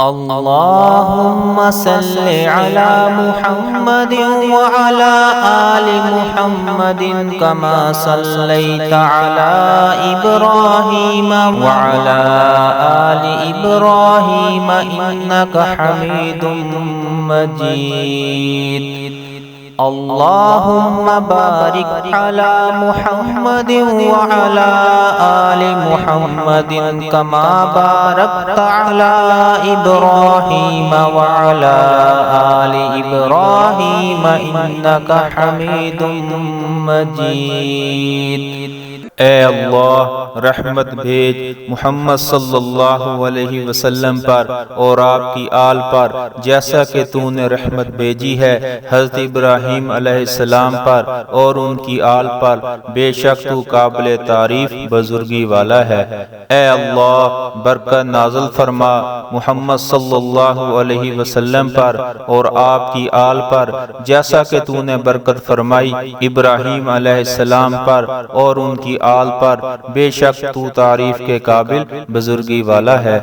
اللهم صل على محمد وعلى آل محمد كما صليت على إبراهيم وعلى آل إبراهيم إنك حميد مجيد. اللهم بارك على محمد وعلى آل محمد كما باركت على إبراهيم وعلى آل إبراهيم إنك حميد مجيد. اے اللہ رحمت بھیج محمد صلی اللہ علیہ وسلم پر اور آپ کی آل پر جیسا کہ تو نے رحمت بھیجی ہے حضرت ابراہیم علیہ السلام پر اور ان کی آل پر. بے شک تو قابل تعریف بزرگی والا ہے. اے اللہ برکت نازل فرما محمد صلی اللہ علیہ وسلم پر اور آپ کی آل پر جیسا کہ تو نے برکت فرمائی ابراہیم علیہ السلام پر اور ان کی آل پر. بے شک تو تعریف کے قابل بزرگی والا ہے.